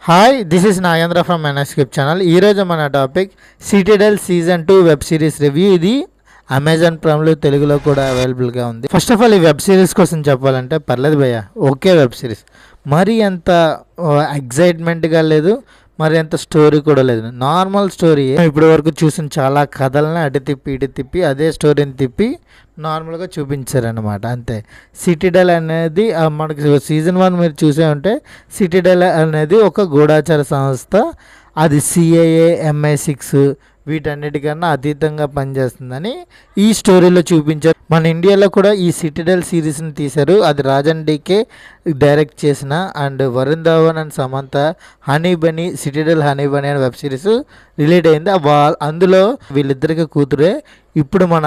Hi, this is Nagendra from మెనాస్క్రిప్ట్ channel. ఈరోజు మన topic Citadel season 2 web series review. ఇది అమెజాన్ ప్రైమ్లో తెలుగులో కూడా అవైలబుల్గా ఉంది. ఫస్ట్ ఆఫ్ ఆల్ ఈ వెబ్ సిరీస్ కోసం చెప్పాలంటే పర్లేదు భయ్య, ఓకే వెబ్ సిరీస్. మరీ అంత ఎగ్జైట్మెంట్గా లేదు, మరి అంత స్టోరీ కూడా లేదు, నార్మల్ స్టోరీ. ఇప్పటి వరకు చూసిన చాలా కథలను అటు తిప్పి ఇటు తిప్పి అదే స్టోరీని తిప్పి నార్మల్గా చూపించారనమాట, అంతే. సిటిడెల్ అనేది మనకి సీజన్ 1 మీరు చూసే ఉంటే, సిటిడెల్ అనేది ఒక గూఢాచార సంస్థ. అది సిఐఏ, MI6 వీటన్నిటికన్నా అతీతంగా పనిచేస్తుందని ఈ స్టోరీలో చూపించారు. మన ఇండియాలో కూడా ఈ సిటిడెల్ సిరీస్ని తీశారు. అది రాజన్ డీకే డైరెక్ట్ చేసిన and Varun Dhawan and Samantha Honey Bunny, Citadel Honey Bunny అనే వెబ్ సిరీస్ రిలీజ్ అయింది. అందులో వీళ్ళిద్దరికి కూతురే ఇప్పుడు మన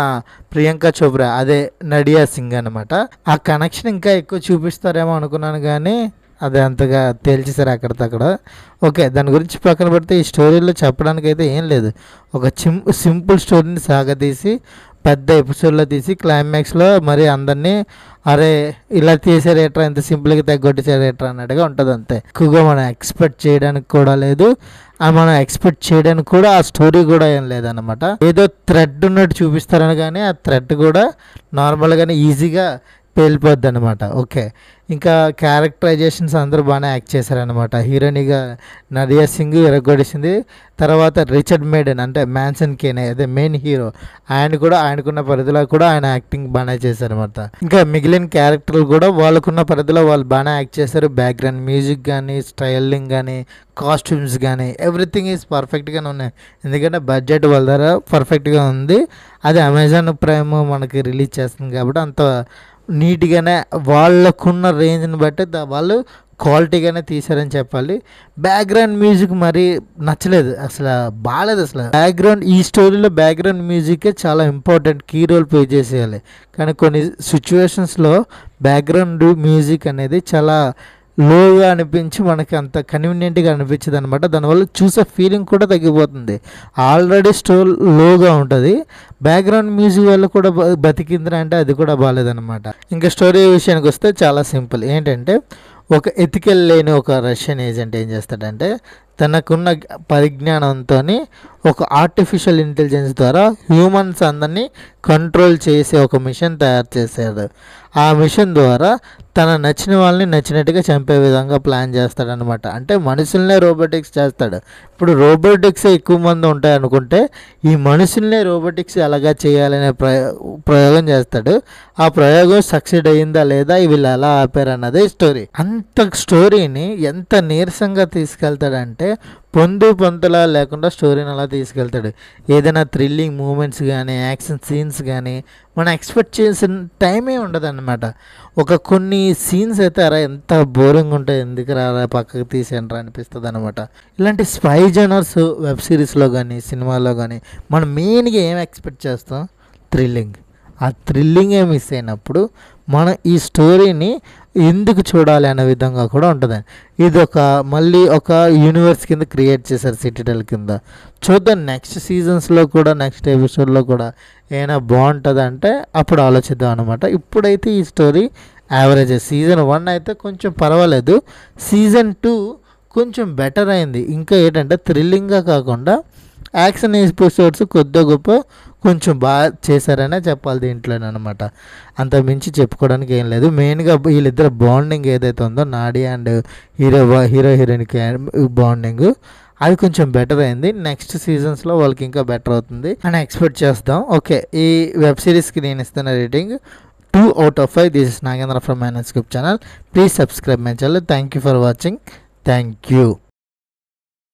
ప్రియాంక చోప్రా, అదే నడియా సింగ్ అనమాట. ఆ కనెక్షన్ ఇంకా ఎక్కువ చూపిస్తారేమో అనుకున్నాను, కానీ అది అంతగా తేల్చేశారు అక్కడికక్కడ. ఓకే, దాని గురించి పక్కన పెడితే ఈ స్టోరీలో చెప్పడానికి అయితే ఏం లేదు. ఒక సింపుల్ స్టోరీని సాగదీసి పెద్ద ఎపిసోడ్లో తీసి క్లైమాక్స్లో మరి అందరినీ అరే ఇలా తీసారేట్రా, ఇంత సింపుల్గా తగ్గొట్టేసారేట్రా అన్నట్టుగా ఉంటుంది, అంతే. ఎక్కువగా మనం ఎక్స్పెక్ట్ చేయడానికి కూడా లేదు, మనం ఎక్స్పెక్ట్ చేయడానికి కూడా ఆ స్టోరీ కూడా ఏం లేదన్నమాట. ఏదో థ్రెడ్ ఉన్నట్టు చూపిస్తారని, కానీ ఆ థ్రెడ్ కూడా నార్మల్గానే ఈజీగా పేలిపోద్ది అనమాట. ఓకే, ఇంకా క్యారెక్టరైజేషన్స్ అందరూ బాగానే యాక్ట్ చేశారనమాట. హీరోయిన్గా నడియా సింగ్ ఎరగొడిసింది. తర్వాత రిచర్డ్ మేడెన్ అంటే మ్యాన్సన్ కేనే, అదే మెయిన్ హీరో, ఆయనకున్న పరిధిలో కూడా ఆయన యాక్టింగ్ బాగానే చేశారనమాట. ఇంకా మిగిలిన క్యారెక్టర్లు కూడా వాళ్ళకున్న పరిధిలో వాళ్ళు బాగానే యాక్ట్ చేశారు. బ్యాక్గ్రౌండ్ మ్యూజిక్ కానీ, స్టైలింగ్ కానీ, కాస్ట్యూమ్స్ కానీ ఎవ్రీథింగ్ ఈజ్ పర్ఫెక్ట్గానే ఉన్నాయి. ఎందుకంటే బడ్జెట్ వాళ్ళ దగ్గర పర్ఫెక్ట్గా ఉంది. అది అమెజాన్ ప్రైమ్ మనకి రిలీజ్ చేస్తుంది కాబట్టి అంత నీట్గానే వాళ్ళకున్న రేంజ్ని బట్టి వాళ్ళు క్వాలిటీగానే తీశారని చెప్పాలి. బ్యాక్గ్రౌండ్ మ్యూజిక్ మరి నచ్చలేదు, అసలు బాగాలేదు అసలు. ఈ స్టోరీలో బ్యాక్గ్రౌండ్ మ్యూజికే చాలా ఇంపార్టెంట్, కీ రోల్ ప్లే చేసేయాలి. కానీ కొన్ని సిచ్యువేషన్స్లో బ్యాక్గ్రౌండ్ మ్యూజిక్ అనేది చాలా లోగా అనిపించి మనకి అంత కన్వీనియంట్గా అనిపించదు అనమాట. దానివల్ల చూసే ఫీలింగ్ కూడా తగ్గిపోతుంది. ఆల్రెడీ స్టోరీ లోగా ఉంటుంది, బ్యాక్గ్రౌండ్ మ్యూజిక్ వల్ల కూడా బతికిందిరా అంటే అది కూడా బాగాలేదన్నమాట. ఇంకా స్టోరీ విషయానికి వస్తే చాలా సింపుల్. ఏంటంటే ఒక ఎథికల్ లేని ఒక రష్యన్ ఏజెంట్ ఏం చేస్తాడంటే తనకున్న పరిజ్ఞానంతో ఒక ఆర్టిఫిషియల్ ఇంటెలిజెన్స్ ద్వారా హ్యూమన్స్ అందరినీ కంట్రోల్ చేసే ఒక మిషన్ తయారు చేశాడు. ఆ మిషన్ ద్వారా తన నచ్చిన వాళ్ళని నచ్చినట్టుగా చంపే విధంగా ప్లాన్ చేస్తాడనమాట. అంటే మనుషులనే రోబోటిక్స్ చేస్తాడు. ఇప్పుడు రోబోటిక్స్ ఎక్కువ మంది ఉంటాయి అనుకుంటే, ఈ మనుషులనే రోబోటిక్స్ ఎలాగా చేయాలనే ప్రయోగం చేస్తాడు. ఆ ప్రయోగం సక్సెడ్ అయ్యిందా లేదా, వీళ్ళు ఎలా ఆపారు అన్నదే స్టోరీ. అంత స్టోరీని ఎంత నీరసంగా తీసుకెళ్తాడంటే పొంతలా లేకుండా స్టోరీని అలా తీసుకెళ్తాడు. ఏదైనా థ్రిల్లింగ్ మూమెంట్స్ కానీ, యాక్షన్ సీన్స్ కానీ మనం ఎక్స్పెక్ట్ చేసిన టైమే ఉండదన్నమాట. కొన్ని సీన్స్ అయితే అరా ఎంత బోరింగ్ ఉంటాయి, ఎందుకు రా పక్కకు తీసేయండి అనిపిస్తుంది అనమాట. ఇలాంటి స్పై జనర్స్ వెబ్ సిరీస్లో కానీ సినిమాలో కానీ మనం మెయిన్గా ఏం ఎక్స్పెక్ట్ చేస్తాం? థ్రిల్లింగ్. ఆ థ్రిల్లింగే మిస్ అయినప్పుడు మనం ఈ స్టోరీని ఎందుకు చూడాలి అనే విధంగా కూడా ఉంటుంది. ఇది మళ్ళీ ఒక యూనివర్స్ కింద క్రియేట్ చేశారు సిటిడెల్ కింద. చూద్దాం నెక్స్ట్ సీజన్స్లో కూడా, నెక్స్ట్ ఎపిసోడ్లో కూడా ఏమైనా బాగుంటుంది అంటే అప్పుడు ఆలోచిద్దాం అనమాట. ఇప్పుడైతే ఈ స్టోరీ యావరేజ్. సీజన్ 1 అయితే కొంచెం పర్వాలేదు, సీజన్ 2 కొంచెం బెటర్ అయింది. ఇంకా ఏంటంటే థ్రిల్లింగ్గా కాకుండా యాక్షన్ ఎపిసోడ్స్ కొద్దిగా గొప్ప కొంచెం బాగా చేశారనే చెప్పాలి దీంట్లోనమాట. అంత మించి చెప్పుకోవడానికి ఏం లేదు. మెయిన్గా వీళ్ళిద్దరు బాండింగ్ ఏదైతే ఉందో, నాడియా అండ్ హీరోయిన్కి బాండింగ్, అది కొంచెం బెటర్ అయింది. నెక్స్ట్ సీజన్స్లో వాళ్ళకి ఇంకా బెటర్ అవుతుంది అని ఎక్స్పెక్ట్ చేస్తాం. ఓకే, ఈ వెబ్ సిరీస్కి నేను ఇస్తున్న rating 2 out of 5. This is Nagendra from Manuscript channel. Please subscribe my channel. Thank you for watching. Thank you.